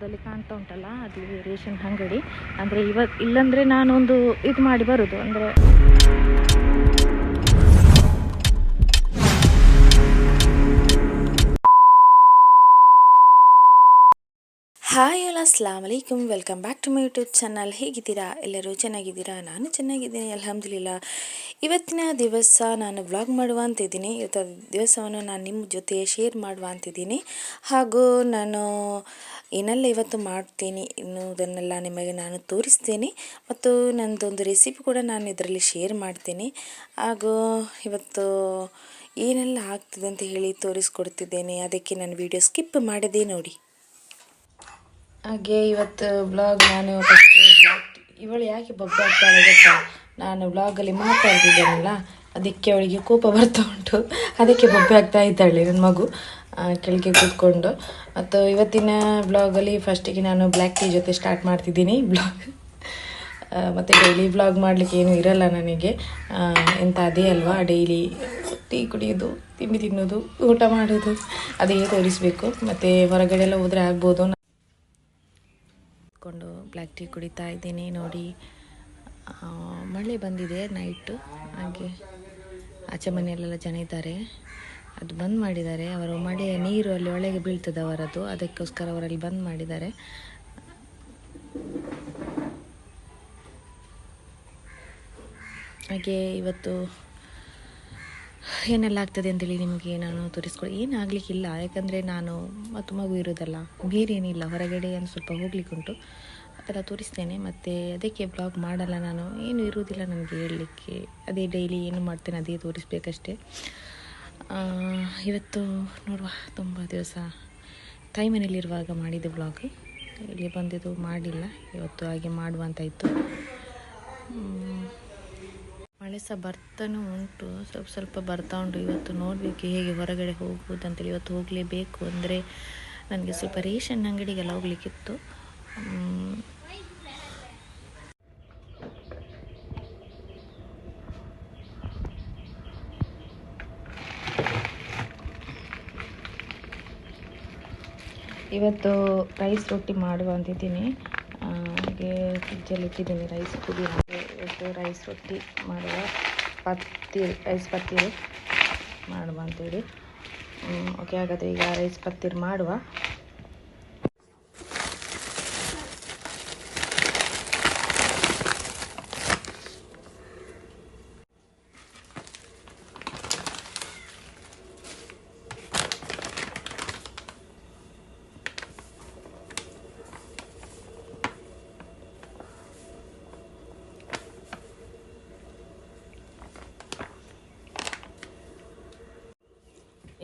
ಅಲ್ಲಿ ಕಾಣ್ತಾ ಉಂಟಲ್ಲ ಅದು ರೇಷನ್ ಅಂಗಡಿ. ಅಂದರೆ ಇಲ್ಲಂದರೆ ನಾನೊಂದು ಇದು ಮಾಡಿ ಬರೋದು ಅಂದರೆ ಹಾಯ್ ಎಲ್ಲ ಅಸ್ಲಾಮ್ ಅಲೈಕುಮ್, welcome back to my YouTube channel. ಹೇಗಿದ್ದೀರಾ? ಎಲ್ಲರೂ ಚೆನ್ನಾಗಿದ್ದೀರಾ? ನಾನು ಚೆನ್ನಾಗಿದ್ದೀನಿ, ಅಲ್ಹಮ್ದುಲಿಲ್ಲಾ. ಇವತ್ತಿನ ದಿವಸ ನಾನು ವ್ಲಾಗ್ ಮಾಡುವ ಅಂತಿದ್ದೀನಿ. ಇವತ್ತು ದಿವಸವನ್ನು ನಾನು ನಿಮ್ಮ ಜೊತೆ ಶೇರ್ ಮಾಡುವ ಅಂತಿದ್ದೀನಿ. ಹಾಗೂ ನಾನು ಏನೆಲ್ಲ ಇವತ್ತು ಮಾಡ್ತೀನಿ ಎನ್ನುವುದನ್ನೆಲ್ಲ ನಿಮಗೆ ನಾನು ತೋರಿಸ್ತೇನೆ. ಮತ್ತು ನನ್ನದೊಂದು ರೆಸಿಪಿ ಕೂಡ ನಾನು ಇದರಲ್ಲಿ ಶೇರ್ ಮಾಡ್ತೀನಿ. ಹಾಗೂ ಇವತ್ತು ಏನೆಲ್ಲ ಆಗ್ತದೆ ಅಂತ ಹೇಳಿ ತೋರಿಸ್ಕೊಡ್ತಿದ್ದೇನೆ. ಅದಕ್ಕೆ ನಾನು ವಿಡಿಯೋ ಸ್ಕಿಪ್ ಮಾಡದೆ ನೋಡಿ. ಹಾಗೆ ಇವತ್ತು ವ್ಲಾಗ್ ನಾನು ಇವಳು ಯಾಕೆ ಬೊಬ್ಬೆ ಆಗ್ತಾಳೆ ಗೊತ್ತಾ? ನಾನು ವ್ಲಾಗಲ್ಲಿ ಮಾತಾಡ್ತಿದ್ದೇನಲ್ಲ, ಅದಕ್ಕೆ ಅವಳಿಗೆ ಕೋಪ ಬರ್ತಾ ಉಂಟು. ಅದಕ್ಕೆ ಬೊಬ್ಬೆ ಆಗ್ತಾ ಇದ್ದಾಳೆ ನನ್ನ ಮಗು ಕೆಳಗೆ ಕೂತ್ಕೊಂಡು. ಮತ್ತು ಇವತ್ತಿನ ವ್ಲಾಗಲ್ಲಿ ಫಸ್ಟಿಗೆ ನಾನು ಬ್ಲ್ಯಾಕ್ ಟೀ ಜೊತೆ ಸ್ಟಾರ್ಟ್ ಮಾಡ್ತಿದ್ದೀನಿ ವ್ಲಾಗ್. ಮತ್ತು ಡೈಲಿ ವ್ಲಾಗ್ ಮಾಡಲಿಕ್ಕೆ ಏನೂ ಇರಲ್ಲ ನನಗೆ, ಎಂತ ಅದೇ ಅಲ್ವಾ, ಡೈಲಿ ಟೀ ಕುಡಿಯೋದು, ತಿಂಡಿ ತಿನ್ನೋದು, ಊಟ ಮಾಡೋದು, ಅದೇ ತೋರಿಸಬೇಕು. ಮತ್ತು ಹೊರಗಡೆ ಎಲ್ಲ ಹೋದರೆ ಆಗ್ಬೋದು. ಕೊಂಡು ಬ್ಲ್ಯಾಕ್ ಟೀ ಕುಡಿತಾ ಇದ್ದೀನಿ ನೋಡಿ. ಮಳೆ ಬಂದಿದೆ ನೈಟು, ಹಾಗೆ ಆಚೆ ಮನೆಯಲ್ಲೆಲ್ಲ ಜನ ಇದ್ದಾರೆ, ಅದು ಬಂದ್ ಮಾಡಿದ್ದಾರೆ. ಅವರು ಮಳೆಯ ನೀರು ಅಲ್ಲಿ ಒಳಗೆ ಬೀಳ್ತದೆ ಅವರದ್ದು, ಅದಕ್ಕೋಸ್ಕರ ಅವರಲ್ಲಿ ಬಂದ್ ಮಾಡಿದ್ದಾರೆ. ಹಾಗೆ ಇವತ್ತು ಏನೆಲ್ಲ ಆಗ್ತದೆ ಅಂತೇಳಿ ನಿಮಗೆ ನಾನು ತೋರಿಸ್ಕೊಡಿ. ಏನಾಗಲಿಕ್ಕಿಲ್ಲ, ಯಾಕಂದರೆ ನಾನು ಮತ್ತು ಮಗು ಇರೋದಲ್ಲ, ಬೇರೇನಿಲ್ಲ. ಹೊರಗಡೆ ಏನು ಸ್ವಲ್ಪ ಹೋಗ್ಲಿಕ್ಕುಂಟು, ಅದೆಲ್ಲ ತೋರಿಸ್ತೇನೆ. ಮತ್ತು ಅದಕ್ಕೆ ಬ್ಲಾಗ್ ಮಾಡಲ್ಲ ನಾನು, ಏನು ಇರುವುದಿಲ್ಲ ನನಗೆ ಹೇಳಲಿಕ್ಕೆ. ಅದೇ ಡೈಲಿ ಏನು ಮಾಡ್ತೇನೆ ಅದೇ ತೋರಿಸ್ಬೇಕಷ್ಟೇ. ಇವತ್ತು ನೋಡುವ, ತುಂಬ ದಿವಸ ತಾಯಿ ಮನೇಲಿರುವಾಗ ಮಾಡಿದ್ದೆ ಬ್ಲಾಗ್, ಇಲ್ಲಿ ಬಂದಿದ್ದು ಮಾಡಿಲ್ಲ. ಇವತ್ತು ಹಾಗೆ ಮಾಡುವಂತಾಯಿತು. ಮಳೆ ಸಹ ಬರ್ತಾನೂ ಉಂಟು, ಸ್ವಲ್ಪ ಬರ್ತಾ ಉಂಟು. ಇವತ್ತು ನೋಡಬೇಕು ಹೇಗೆ ಹೊರಗಡೆ ಹೋಗ್ಬೋದು ಅಂತೇಳಿ. ಇವತ್ತು ಹೋಗಲೇಬೇಕು, ಅಂದರೆ ನನಗೆ ಸ್ವಲ್ಪ ರೇಷನ್ ಅಂಗಡಿಗೆಲ್ಲ ಹೋಗ್ಲಿಕ್ಕಿತ್ತು. ಇವತ್ತು ರೈಸ್ ರೊಟ್ಟಿ ಮಾಡುವ ಅಂತಿದ್ದೀನಿ. ಹಾಗೆ ಫ್ರಿಜ್ಜಲ್ಲಿ ಇಟ್ಟಿದ್ದೀನಿ ರೈಸ್ ಕುದಿಯೋಕ್ಕೆ. ಇವತ್ತು ರೈಸ್ ರೊಟ್ಟಿ ಮಾಡುವ, ರೈಸ್ ಪತ್ತೀರು ಮಾಡುವ ಅಂತೇಳಿ. ಓಕೆ, ಹಾಗಾದರೆ ಈಗ ರೈಸ್ ಪತ್ತೀರು ಮಾಡುವ.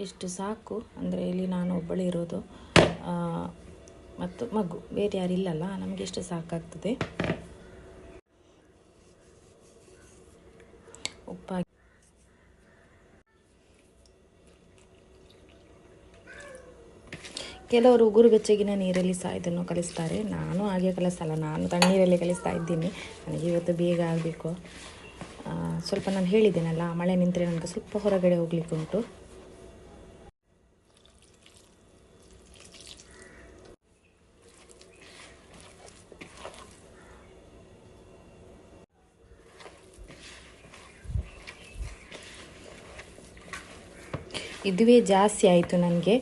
ಇಷ್ಟು ಸಾಕು, ಅಂದರೆ ಇಲ್ಲಿ ನಾನು ಒಬ್ಬಳೇ ಇರೋದು ಮತ್ತು ಮಗು, ಬೇರೆ ಯಾರು ಇಲ್ಲಲ್ಲ, ನಮಗೆ ಎಷ್ಟು ಸಾಕಾಗ್ತದೆ. ಉಪ್ಪಾಕಿ ಕೆಲವರು ಉಗುರು ಬೆಚ್ಚಗಿನ ನೀರಲ್ಲಿ ಸಹ ಇದನ್ನು ಕಲಿಸ್ತಾರೆ. ನಾನು ಹಾಗೆ ಕಲಿಸಲ್ಲ, ನಾನು ತಣ್ಣೀರಲ್ಲಿ ಕಲಿಸ್ತಾ ಇದ್ದೀನಿ. ನನಗೆ ಇವತ್ತು ಬೇಗ ಆಗಬೇಕು. ಸ್ವಲ್ಪ ನಾನು ಹೇಳಿದ್ದೇನಲ್ಲ, ಮಳೆ ನಿಂತರೆ ನನಗೆ ಸ್ವಲ್ಪ ಹೊರಗಡೆ ಹೋಗ್ಲಿಕ್ಕೆ ಉಂಟು. ಇದುವೇ ಜಾಸ್ತಿ ಆಯಿತು ನನಗೆ,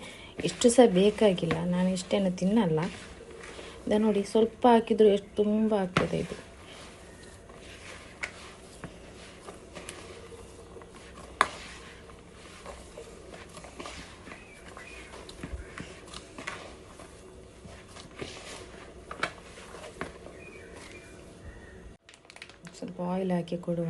ಇಷ್ಟು ಸಹ ಬೇಕಾಗಿಲ್ಲ. ನಾನು ಇಷ್ಟೇನು ತಿನ್ನಲ್ಲ. ಇದು ನೋಡಿ, ಸ್ವಲ್ಪ ಹಾಕಿದರೂ ಎಷ್ಟು ತುಂಬ ಆಗ್ತದೆ ಇದು. ಸ್ವಲ್ಪ ಆಯಿಲ್ ಹಾಕಿ ಕೊಡುವ.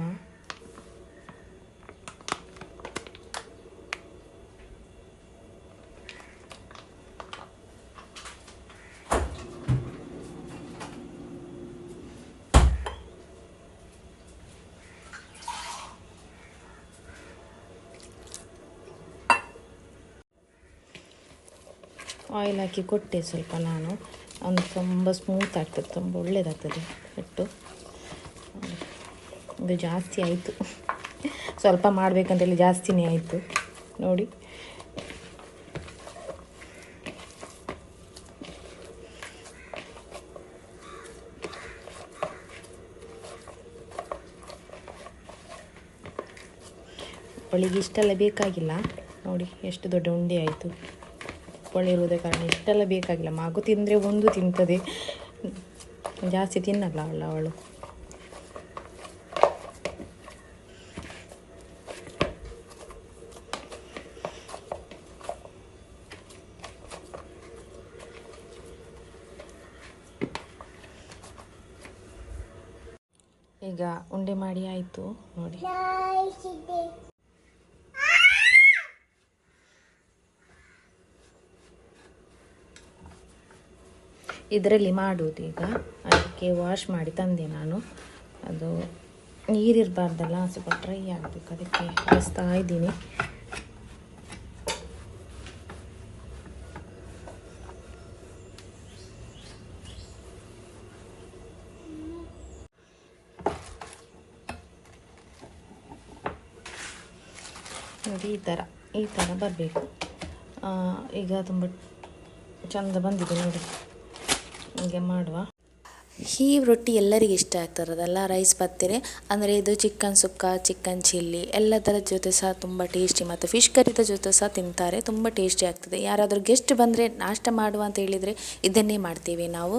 ಆಯಿಲ್ ಹಾಕಿ ಕೊಟ್ಟೆ ಸ್ವಲ್ಪ ನಾನು. ಒಂದು ತುಂಬ ಸ್ಮೂತ್ ಆಗ್ತದೆ, ತುಂಬ ಒಳ್ಳೆಯದಾಗ್ತದೆ ಹಿಟ್ಟು. ಇದು ಜಾಸ್ತಿ ಆಯಿತು, ಸ್ವಲ್ಪ ಮಾಡಬೇಕಂತೇಳಿ ಜಾಸ್ತಿನೇ ಆಯಿತು ನೋಡಿ. ಅವಳಿಗೆ ಇಷ್ಟೆಲ್ಲ ಬೇಕಾಗಿಲ್ಲ. ನೋಡಿ ಎಷ್ಟು ದೊಡ್ಡ ಉಂಡೆ ಆಯಿತು. ಒಳ್ಳೆ ಕಾರಣ ಇಷ್ಟೆಲ್ಲ ಬೇಕಾಗಿಲ್ಲ. ಮಗು ತಿಂದರೆ ಒಂದು ತಿಂತದೆ, ಜಾಸ್ತಿ ತಿನ್ನಲ್ಲ ಅವಳು. ಈಗ ಉಂಡೆ ಮಾಡಿ ಆಯಿತು ನೋಡಿ. ಇದರಲ್ಲಿ ಮಾಡುವುದು ಈಗ. ಅದಕ್ಕೆ ವಾಶ್ ಮಾಡಿ ತಂದೆ ನಾನು. ಅದು ನೀರಿರಬಾರ್ದಲ್ಲ, ಸ್ವಲ್ಪ ಡ್ರೈ ಆಗಬೇಕು, ಅದಕ್ಕೆ ಬಳಸ್ತಾ ಇದ್ದೀನಿ. ನೋಡಿ ಈ ಥರ ಬರಬೇಕು. ಈಗ ತುಂಬ ಚಂದ ಬಂದಿದೆ ನೋಡಿ. ಹೀಗೆ ಮಾಡುವ. ಈ ರೊಟ್ಟಿ ಎಲ್ಲರಿಗೆ ಇಷ್ಟ ಆಗ್ತಿರೋದಲ್ಲ, ರೈಸ್ ಪತ್ತಿರೆ ಅಂದರೆ ಇದು ಚಿಕನ್ ಸುಕ್ಕ, ಚಿಕನ್ ಚಿಲ್ಲಿ ಎಲ್ಲದರ ಜೊತೆ ಸಹ ತುಂಬ ಟೇಸ್ಟಿ, ಮತ್ತು ಫಿಶ್ ಕರಿದ ಜೊತೆ ಸಹ ತಿಂತಾರೆ, ತುಂಬ ಟೇಸ್ಟಿ ಆಗ್ತದೆ. ಯಾರಾದರೂ ಗೆಸ್ಟ್ ಬಂದರೆ ನಾಷ್ಟ ಮಾಡುವ ಅಂತ ಹೇಳಿದರೆ ಇದನ್ನೇ ಮಾಡ್ತೀವಿ ನಾವು.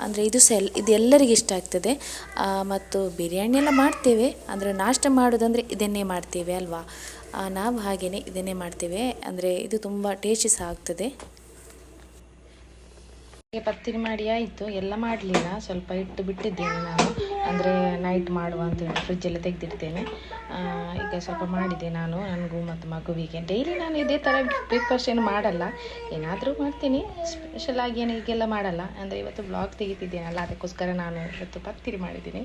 ಅಂದರೆ ಇದು ಎಲ್ಲರಿಗೆ ಇಷ್ಟ ಆಗ್ತದೆ. ಮತ್ತು ಬಿರಿಯಾನಿ ಎಲ್ಲ ಮಾಡ್ತೇವೆ, ಅಂದರೆ ನಾಷ್ಟ ಮಾಡೋದಂದರೆ ಇದನ್ನೇ ಮಾಡ್ತೇವೆ ಅಲ್ವಾ. ನಾವು ಹಾಗೆಯೇ ಇದನ್ನೇ ಮಾಡ್ತೇವೆ, ಅಂದರೆ ಇದು ತುಂಬ ಟೇಸ್ಟಿ ಸಹ ಆಗ್ತದೆ. ಪತ್ತಿರಿ ಮಾಡಿ ಆಯಿತು, ಎಲ್ಲ ಮಾಡಲಿಲ್ಲ, ಸ್ವಲ್ಪ ಇಟ್ಟು ಬಿಟ್ಟಿದ್ದೇನೆ ನಾನು, ಅಂದರೆ ನೈಟ್ ಮಾಡುವ ಅಂತೇಳಿ ಫ್ರಿಜ್ಜಲ್ಲಿ ತೆಗೆದಿಡ್ತೇನೆ. ಈಗ ಸ್ವಲ್ಪ ಮಾಡಿದೆ ನಾನು, ನನಗೂ ಮತ್ತು ಮಗುವಿಗೆ. ಡೈಲಿ ನಾನು ಇದೇ ಥರ ಬ್ರೇಕ್ಫಾಸ್ಟ್ ಏನು ಮಾಡಲ್ಲ, ಏನಾದರೂ ಮಾಡ್ತೀನಿ, ಸ್ಪೆಷಲ್ ಆಗಿ ಏನು ಹೀಗೆಲ್ಲ ಮಾಡಲ್ಲ. ಅಂದರೆ ಇವತ್ತು ಬ್ಲಾಗ್ ತೆಗಿತಿದ್ದೇನಲ್ಲ, ಅದಕ್ಕೋಸ್ಕರ ನಾನು ಇವತ್ತು ಪತ್ತಿರಿ ಮಾಡಿದ್ದೀನಿ.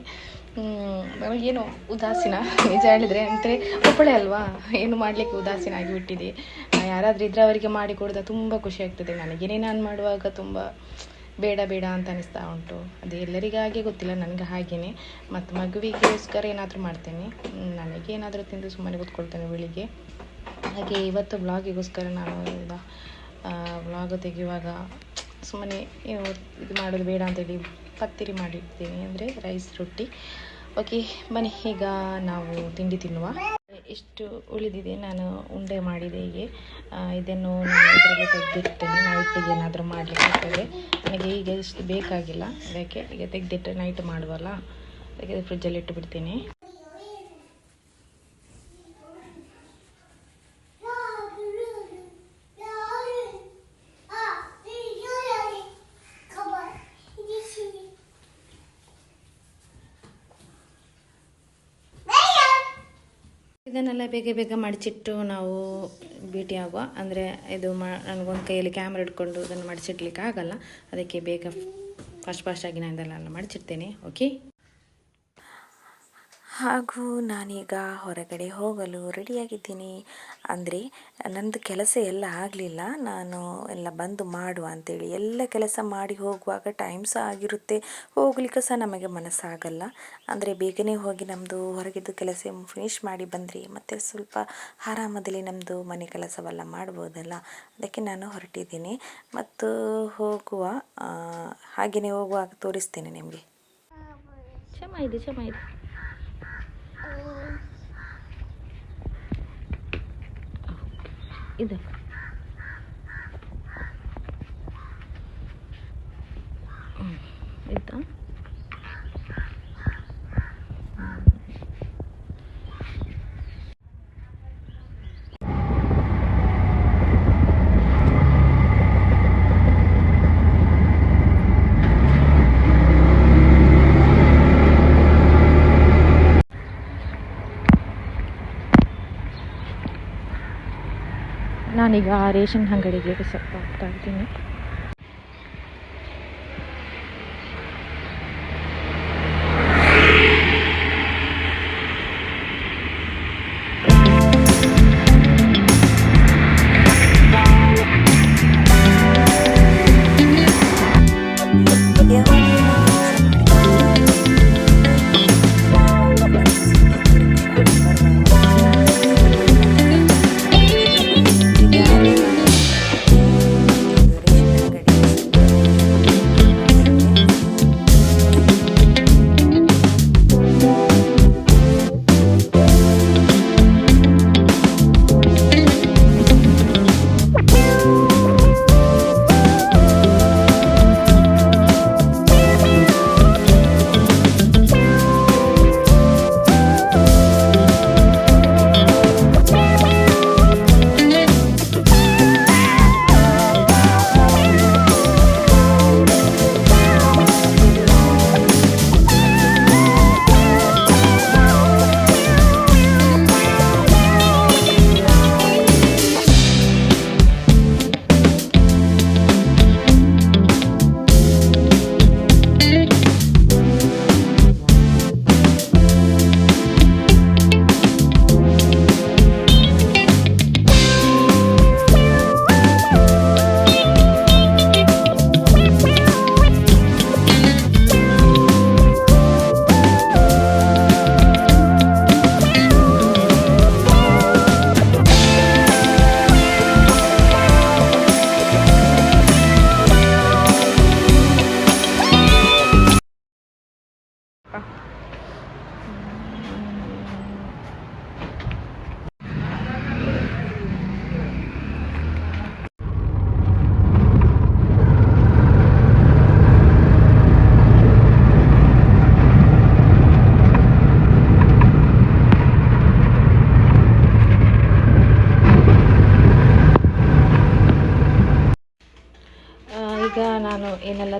ನನಗೇನು ಉದಾಸೀನ ನಿಜ ಹೇಳಿದರೆ, ಅಂದರೆ ಒಬ್ಬಳೇ ಅಲ್ವಾ, ಏನು ಮಾಡಲಿಕ್ಕೆ ಉದಾಸೀನ ಆಗಿಬಿಟ್ಟಿದೆ. ಯಾರಾದರೂ ಇದ್ರೆ ಅವರಿಗೆ ಮಾಡಿ ಕೊಡೋದು ತುಂಬ ಖುಷಿ ಆಗ್ತದೆ. ನನಗೇನೇ ನಾನು ಮಾಡುವಾಗ ತುಂಬ ಬೇಡ ಅಂತ ಅನಿಸ್ತಾ ಉಂಟು. ಅದು ಎಲ್ಲರಿಗಾಗೆ ಗೊತ್ತಿಲ್ಲ, ನನಗೆ ಹಾಗೆಯೇ. ಮತ್ತು ಮಗುವಿಗೋಸ್ಕರ ಏನಾದರೂ ಮಾಡ್ತೇನೆ, ನನಗೇನಾದರೂ ತಿಂದು ಸುಮ್ಮನೆ ಕೂತ್ಕೊಳ್ತೇನೆ ಬೆಳಿಗ್ಗೆ. ಹಾಗೆ ಇವತ್ತು ಬ್ಲಾಗಿಗೋಸ್ಕರ ನಾನು ಬ್ಲಾಗ್ ತೆಗೆಯುವಾಗ ಸುಮ್ಮನೆ ಇದು ಮಾಡೋದು ಬೇಡ ಅಂತೇಳಿ ಪತ್ತಿರಿ ಮಾಡಿಡ್ತೇನೆ, ಅಂದರೆ ರೈಸ್ ರೊಟ್ಟಿ. ಓಕೆ ಬನ್ನಿ, ಈಗ ನಾವು ತಿಂಡಿ ತಿನ್ನುವ. ಇಷ್ಟು ಉಳಿದಿದೆ, ನಾನು ಉಂಡೆ ಮಾಡಿದೆ ಹೀಗೆ. ಇದನ್ನು ನಾನು ಇದರಲ್ಲಿ ತೆಗೆದಿಡ್ತೇನೆ, ನೈಟಿಗೆ ಏನಾದರೂ ಮಾಡಲಿಕ್ಕೆ ಆಗ್ತದೆ. ನನಗೆ ಈಗ ಇಷ್ಟು ಬೇಕಾಗಿಲ್ಲ, ಅದಕ್ಕೆ ಈಗ ತೆಗೆದಿಟ್ಟು ನೈಟ್ ಮಾಡುವಲ್ಲ, ಅದಕ್ಕೆ ಫ್ರಿಜ್ಜಲ್ಲಿ ಇಟ್ಟು ಬಿಡ್ತೇನೆ. ಇದನ್ನೆಲ್ಲ ಬೇಗ ಮಡಿಚಿಟ್ಟು ನಾವು ಭೇಟಿ ಆಗುವ. ಅಂದರೆ ಇದು ನನಗೊಂದು ಕೈಯಲ್ಲಿ ಕ್ಯಾಮ್ರಾ ಹಿಡ್ಕೊಂಡು ಅದನ್ನು ಮಡಿಚಿಡ್ಲಿಕ್ಕೆ ಆಗಲ್ಲ, ಅದಕ್ಕೆ ಬೇಗ ಫಾಸ್ಟಾಗಿ ನಾನು ಇದೆಲ್ಲ ಮಡಿಚಿಡ್ತೇನೆ. ಓಕೆ. ಹಾಗೂ ನಾನೀಗ ಹೊರಗಡೆ ಹೋಗಲು ರೆಡಿಯಾಗಿದ್ದೀನಿ. ಅಂದರೆ ನನ್ನದು ಕೆಲಸ ಎಲ್ಲ ಆಗಲಿಲ್ಲ, ನಾನು ಎಲ್ಲ ಬಂದು ಮಾಡುವ ಅಂಥೇಳಿ ಎಲ್ಲ ಕೆಲಸ ಮಾಡಿ ಹೋಗುವಾಗ ಟೈಮ್ ಸಹ ಆಗಿರುತ್ತೆ, ಹೋಗ್ಲಿಕ್ಕೆ ಸಹ ನಮಗೆ ಮನಸ್ಸಾಗಲ್ಲ. ಅಂದರೆ ಬೇಗನೆ ಹೋಗಿ ನಮ್ಮದು ಹೊರಗಿದ್ದು ಕೆಲಸ ಫಿನಿಷ್ ಮಾಡಿ ಬಂದರೆ ಮತ್ತು ಸ್ವಲ್ಪ ಆರಾಮದಲ್ಲಿ ನಮ್ಮದು ಮನೆ ಕೆಲಸವೆಲ್ಲ ಮಾಡ್ಬೋದಲ್ಲ, ಅದಕ್ಕೆ ನಾನು ಹೊರಟಿದ್ದೀನಿ. ಮತ್ತು ಹೋಗುವ ಹಾಗೆಯೇ ಹೋಗುವಾಗ ತೋರಿಸ್ತೇನೆ ನಿಮಗೆ. ಚೆನ್ನಾಗಿದೆ ಇದು. ಆಯಿತಾ? ನಾನೀಗ ರೇಷನ್ ಅಂಗಡಿಗೆ ಸ್ವಲ್ಪ ಹೋಗ್ತಾ ಇದ್ದೀನಿ.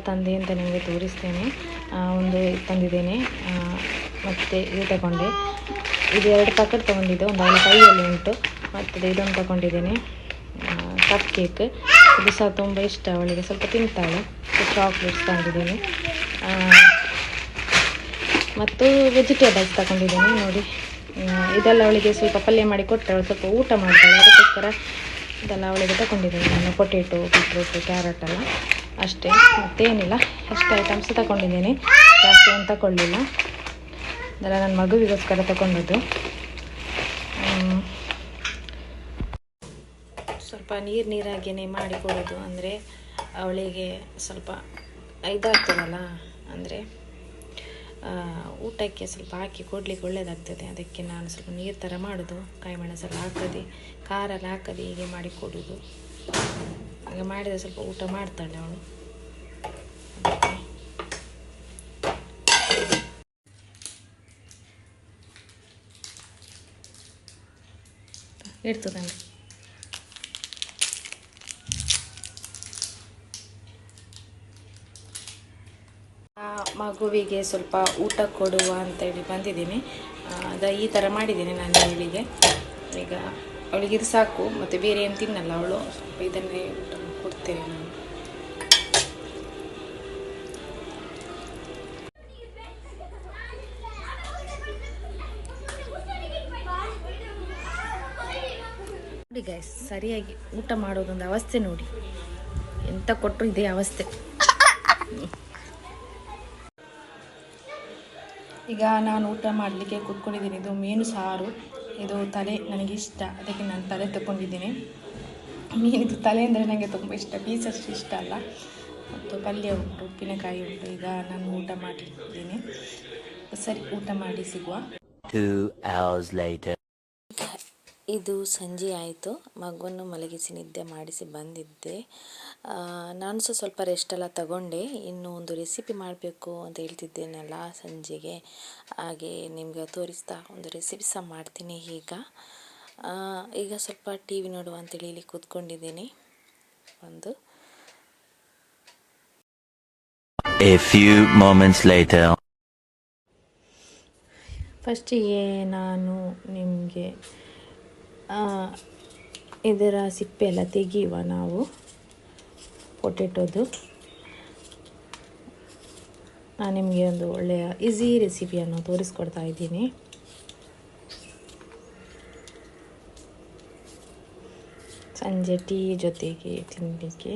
ತಂದೆ ಅಂತ ನಿಮಗೆ ತೋರಿಸ್ತೇನೆ. ಒಂದು ತಂದಿದ್ದೇನೆ, ಮತ್ತು ಇದು ತಗೊಂಡೆ. ಇದು 2 ಪ್ಯಾಕೆಟ್ ತೊಗೊಂಡಿದ್ದೆ, ಒಂದು ಅವಳ ಕೈಯಲ್ಲಿ ಉಂಟು. ಮತ್ತು ಇದೊಂದು ತಗೊಂಡಿದ್ದೇನೆ, ಕಪ್ ಕೇಕ್. ಇದು ಸಹ ತುಂಬ ಇಷ್ಟ ಅವಳಿಗೆ, ಸ್ವಲ್ಪ ತಿಂತಾಳೆ. ಚಾಕ್ಲೇಟ್ಸ್ ತಂದಿದ್ದೇನೆ. ಮತ್ತು ವೆಜಿಟೇಬಲ್ಸ್ ತಗೊಂಡಿದ್ದೇನೆ ನೋಡಿ. ಇದೆಲ್ಲ ಅವಳಿಗೆ ಸ್ವಲ್ಪ ಪಲ್ಯ ಮಾಡಿ ಕೊಟ್ಟರೆ ಅವಳು ಸ್ವಲ್ಪ ಊಟ ಮಾಡ್ತಾಳೆ, ಅದಕ್ಕೋಸ್ಕರ ಇದೆಲ್ಲ ಅವಳಿಗೆ ತಗೊಂಡಿದ್ದೇನೆ ನಾನು. ಪೊಟೇಟೊ, ಬೀಟ್ರೂಟು, ಕ್ಯಾರೆಟ್ ಎಲ್ಲ ಅಷ್ಟೇ, ಮತ್ತೇನಿಲ್ಲ. ಅಷ್ಟು ಐಟಮ್ಸ್ ತಗೊಂಡಿದ್ದೇನೆ, ಜಾಸ್ತಿ ಏನು ತಗೊಳ್ಳಿಲ್ಲ. ಇದೆಲ್ಲ ನನ್ನ ಮಗುವಿಗೋಸ್ಕರ ತಗೊಂಡದ್ದು. ಸ್ವಲ್ಪ ನೀರಾಗಿಯೇ ಮಾಡಿ ಕೊಡೋದು, ಅಂದರೆ ಅವಳಿಗೆ ಸ್ವಲ್ಪ ಇದಾಗ್ತದಲ್ಲ, ಅಂದರೆ ಊಟಕ್ಕೆ ಸ್ವಲ್ಪ ಹಾಕಿ ಕೊಡಲಿಕ್ಕೆ ಒಳ್ಳೆಯದಾಗ್ತದೆ. ಅದಕ್ಕೆ ನಾನು ಸ್ವಲ್ಪ ನೀರು ಥರ ಮಾಡೋದು, ಕಾಯಿ ಮೆಣಸೆಲ್ಲ ಹಾಕದೆ, ಖಾರ ಎಲ್ಲ ಹಾಕದೆ ಹೀಗೆ ಮಾಡಿ ಕೊಡೋದು. ಹಾಗೆ ಮಾಡಿದರೆ ಸ್ವಲ್ಪ ಊಟ ಮಾಡ್ತಾಳೆ ಅವಳು. ಇಡ್ತದಂడి. ಮಗುವಿಗೆ ಸ್ವಲ್ಪ ಊಟ ಕೊಡುವ ಅಂತೇಳಿ ಬಂದಿದ್ದೀನಿ. ಈ ಥರ ಮಾಡಿದ್ದೀನಿ ನಾನು ಅವಳಿಗೆ. ಈಗ ಅವಳಿಗೆ ಇದು ಸಾಕು, ಮತ್ತು ಬೇರೆ ಏನು ತಿನ್ನಲ್ಲ ಅವಳು. ಸ್ವಲ್ಪ ಇದನ್ನೇ ಊಟ ಕೊಡ್ತೇನೆ ನಾನು. ನೋಡಿ ಗೈಸ್, ಸರಿಯಾಗಿ ಊಟ ಮಾಡೋದೊಂದು ಅವಸ್ಥೆ ನೋಡಿ. ಎಂತ ಕೊಟ್ಟರು ಇದೇ ಅವಸ್ಥೆ. ಈಗ ನಾನು ಊಟ ಮಾಡಲಿಕ್ಕೆ ಕೂತ್ಕೊಂಡಿದ್ದೀನಿ. ಇದು ಮೀನು ಸಾರು, ಇದು ತಲೆ ನನಗೆ ಇಷ್ಟ, ಅದಕ್ಕೆ ನಾನು ತಲೆ ತಗೊಂಡಿದ್ದೀನಿ. ಮೀನಿದು ತಲೆ ಅಂದರೆ ನನಗೆ ತುಂಬ ಇಷ್ಟ, ಪೀಸಷ್ಟು ಇಷ್ಟ ಅಲ್ಲ. ಮತ್ತು ಪಲ್ಯ ಉಂಟು, ಉಪ್ಪಿನಕಾಯಿ ಉಂಟು. ಈಗ ನಾನು ಊಟ ಮಾಡಿದ್ದೀನಿ. ಸರಿ, ಊಟ ಮಾಡಿ ಸಿಗುವ. 2 hours later. ಇದು ಸಂಜೆ ಆಯಿತು, ಮಗುವನ್ನು ಮಲಗಿಸಿ ನಿದ್ದೆ ಮಾಡಿಸಿ ಬಂದಿದ್ದೆ. ನಾನು ಸಹ ಸ್ವಲ್ಪ ರೆಸ್ಟೆಲ್ಲ ತಗೊಂಡೆ. ಇನ್ನು ಒಂದು ರೆಸಿಪಿ ಮಾಡಬೇಕು ಅಂತ ಹೇಳ್ತಿದ್ದೇನಲ್ಲ ಸಂಜೆಗೆ, ಹಾಗೆ ನಿಮಗೆ ತೋರಿಸ್ತಾ ಒಂದು ರೆಸಿಪಿ ಸಹ ಮಾಡ್ತೀನಿ. ಈಗ ಸ್ವಲ್ಪ ಟಿ ವಿ ನೋಡುವ ಅಂತೇಳಿ ಇಲ್ಲಿ ಕೂತ್ಕೊಂಡಿದ್ದೀನಿ. A few moments later. ಫಸ್ಟಿಗೆ ನಾನು ನಿಮಗೆ ಇದರ ಸಿಪ್ಪೆ ಎಲ್ಲ ತೆಗೆಯುವ ನಾವು, ಪೊಟೆಟೋದು. ನಾನು ನಿಮಗೆ ಒಂದು ಒಳ್ಳೆಯ ಈಸಿ ರೆಸಿಪಿಯನ್ನು ತೋರಿಸ್ಕೊಡ್ತಾ ಇದ್ದೀನಿ. ಸಂಜೆ ಟೀ ಜೊತೆಗೆ ತಿನ್ನಲಿಕ್ಕೆ.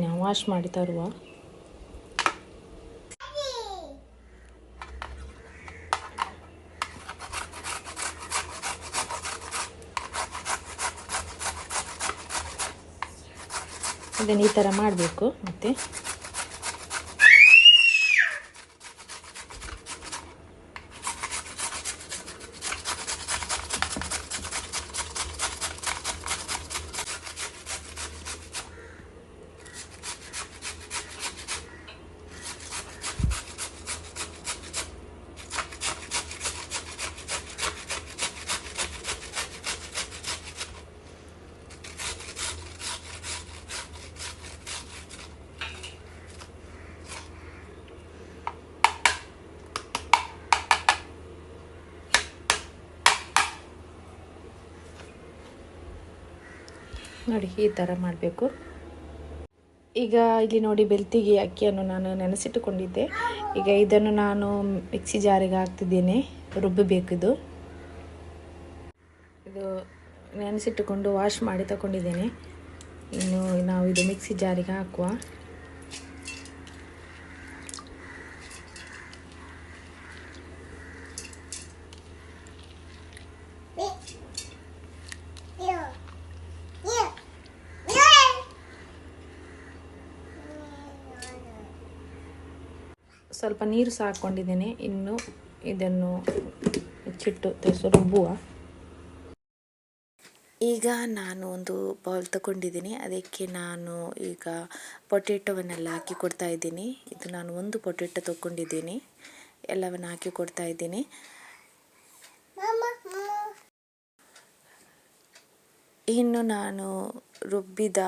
ನಾವು ವಾಶ್ ಮಾಡಿ ತರುವ. ಇದನ್ನು ಈ ಥರ ಮಾಡಬೇಕು. ಮತ್ತು ನೋಡಿ, ಈ ಥರ ಮಾಡಬೇಕು. ಈಗ ಇಲ್ಲಿ ನೋಡಿ, ಬೆಳ್ತಿಗೆ ಅಕ್ಕಿಯನ್ನು ನಾನು ನೆನೆಸಿಟ್ಟುಕೊಂಡಿದ್ದೆ. ಈಗ ಇದನ್ನು ನಾನು ಮಿಕ್ಸಿ ಜಾರಿಗೆ ಹಾಕ್ತಿದ್ದೇನೆ, ರುಬ್ಬಬೇಕಿದು. ಇದು ನೆನೆಸಿಟ್ಟುಕೊಂಡು ವಾಶ್ ಮಾಡಿ ತಗೊಂಡಿದ್ದೇನೆ. ಇನ್ನು ನಾವು ಇದು ಮಿಕ್ಸಿ ಜಾರಿಗೆ ಹಾಕುವ. ಸ್ವಲ್ಪ ನೀರು ಸಹ ಹಾಕ್ಕೊಂಡಿದ್ದೇನೆ. ಇನ್ನು ಇದನ್ನು ಹೆಚ್ಚಿಟ್ಟು ರುಬ್ಬುವ. ಈಗ ನಾನು ಒಂದು ಬೌಲ್ ತಗೊಂಡಿದ್ದೀನಿ, ಅದಕ್ಕೆ ನಾನು ಈಗ ಪೊಟೆಟೊವನ್ನೆಲ್ಲ ಹಾಕಿ ಕೊಡ್ತಾ ಇದ್ದೀನಿ. ಇದು ನಾನು ಒಂದು ಪೊಟೆಟೊ ತಗೊಂಡಿದ್ದೀನಿ, ಎಲ್ಲವನ್ನು ಹಾಕಿ ಕೊಡ್ತಾ ಇದ್ದೀನಿ. ಇನ್ನು ನಾನು ರುಬ್ಬಿದ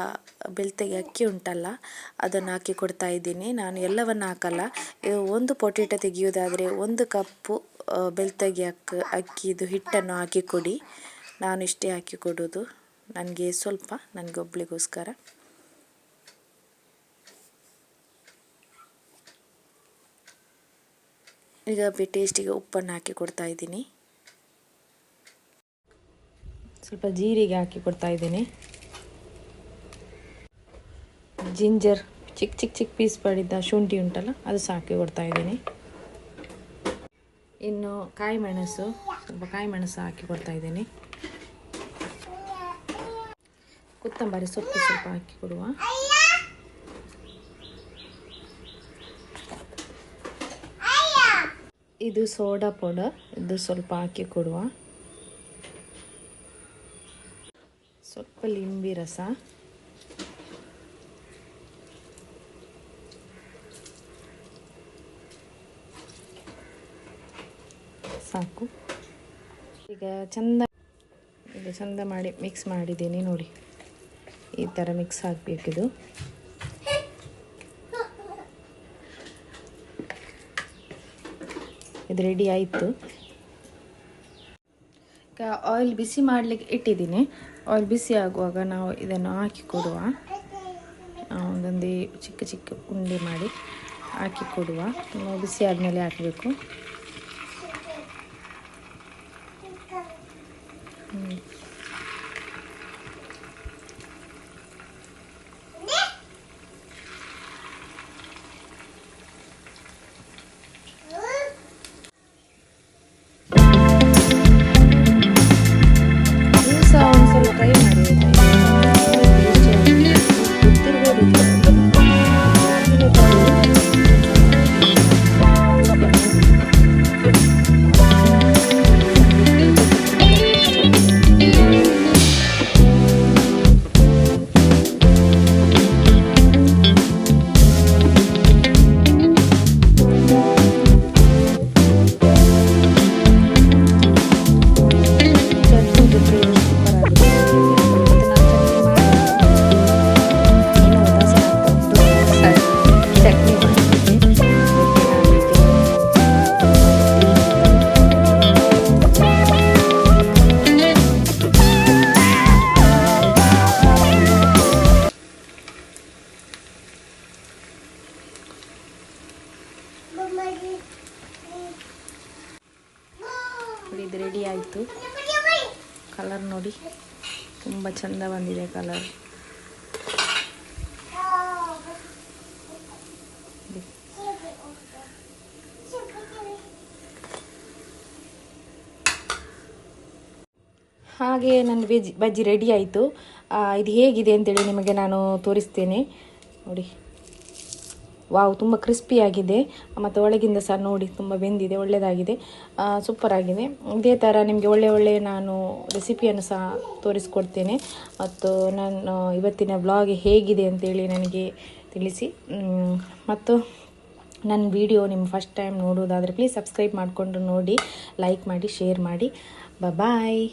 ಬೆಳ್ತಗೆ ಅಕ್ಕಿ ಉಂಟಲ್ಲ ಅದನ್ನು ಹಾಕಿ ಕೊಡ್ತಾ ಇದ್ದೀನಿ. ನಾನು ಎಲ್ಲವನ್ನು ಹಾಕಲ್ಲ. ಒಂದು ಪೊಟೆಟೊ ತೆಗೆಯುವುದಾದರೆ 1 ಕಪ್ಪು ಬೆಳ್ತಗೆ ಅಕ್ಕಿದು ಹಿಟ್ಟನ್ನು ಹಾಕಿ ಕೊಡಿ. ನಾನು ಇಷ್ಟೇ ಹಾಕಿ ಕೊಡೋದು, ನನಗೆ ಸ್ವಲ್ಪ, ನನಗೆ ಒಬ್ಬಳಿಗೋಸ್ಕರ. ಈಗ ಟೇಸ್ಟಿಗೆ ಉಪ್ಪನ್ನು ಹಾಕಿ ಕೊಡ್ತಾ ಇದ್ದೀನಿ. ಸ್ವಲ್ಪ ಜೀರಿಗೆ ಹಾಕಿ ಕೊಡ್ತಾ ಇದ್ದೀನಿ. ಜಿಂಜರ್ ಚಿಕ್ಕ ಪೀಸ್ ಮಾಡಿದ್ದ ಶುಂಠಿ ಉಂಟಲ್ಲ ಅದು ಸಹ ಹಾಕಿ ಕೊಡ್ತಾ ಇದ್ದೀನಿ. ಇನ್ನು ಕಾಯಿ ಮೆಣಸು, ಸ್ವಲ್ಪ ಕಾಯಿ ಮೆಣಸು ಹಾಕಿ ಕೊಡ್ತಾ ಇದ್ದೀನಿ. ಕೊತ್ತಂಬರಿ ಸೊಪ್ಪು ಸ್ವಲ್ಪ ಹಾಕಿ ಕೊಡುವ. ಇದು ಸೋಡಾ ಪೌಡರ್, ಇದು ಸ್ವಲ್ಪ ಹಾಕಿ ಕೊಡುವ. ಸ್ವಲ್ಪ ಲಿಂಬೆ ರಸ, ಸಾಕು. ಈಗ ಚಂದ ಮಾಡಿ ಮಿಕ್ಸ್ ಮಾಡಿದ್ದೀನಿ ನೋಡಿ. ಈ ಥರ ಮಿಕ್ಸ್ ಆಗಬೇಕಿದು. ಇದು ರೆಡಿ ಆಯಿತು. ಈಗ ಆಯಿಲ್ ಬಿಸಿ ಮಾಡಲಿಕ್ಕೆ ಇಟ್ಟಿದ್ದೀನಿ. ಆಯಿಲ್ ಬಿಸಿ ಆಗುವಾಗ ನಾವು ಇದನ್ನು ಹಾಕಿ ಕೊಡುವ. ಒಂದೊಂದು ಚಿಕ್ಕ ಉಂಡೆ ಮಾಡಿ ಹಾಕಿ ಕೊಡುವ. ಬಿಸಿ ಆದಮೇಲೆ ಹಾಕಬೇಕು. ಟ್ರೈ ಮಾಡಿ ಇದು ರೆಡಿ ಆಯಿತು. ಕಲರ್ ನೋಡಿ ತುಂಬ ಚಂದ ಬಂದಿದೆ ಕಲರ್. ಹಾಗೆ ನನ್ನ ಬಜ್ಜಿ ರೆಡಿ ಆಯಿತು. ಇದು ಹೇಗಿದೆ ಅಂತೇಳಿ ನಿಮಗೆ ನಾನು ತೋರಿಸ್ತೇನೆ ನೋಡಿ. ವಾವ್, ತುಂಬ ಕ್ರಿಸ್ಪಿಯಾಗಿದೆ ಮತ್ತು ಒಳಗಿಂದ ಸಹ ನೋಡಿ ತುಂಬ ಬೆಂದಿದೆ, ಒಳ್ಳೆಯದಾಗಿದೆ, ಸೂಪರಾಗಿದೆ. ಇದೇ ಥರ ನಿಮಗೆ ಒಳ್ಳೆ ನಾನು ರೆಸಿಪಿಯನ್ನು ಸಹ ತೋರಿಸ್ಕೊಡ್ತೇನೆ. ಮತ್ತು ನಾನು ಇವತ್ತಿನ ಬ್ಲಾಗ್ ಹೇಗಿದೆ ಅಂತೇಳಿ ನನಗೆ ತಿಳಿಸಿ. ಮತ್ತು ನನ್ನ ವಿಡಿಯೋ ನಿಮ್ಮ ಫಸ್ಟ್ ಟೈಮ್ ನೋಡೋದಾದರೆ ಪ್ಲೀಸ್ ಸಬ್ಸ್ಕ್ರೈಬ್ ಮಾಡಿಕೊಂಡು ನೋಡಿ, ಲೈಕ್ ಮಾಡಿ, ಶೇರ್ ಮಾಡಿ. ಬಾಯ್.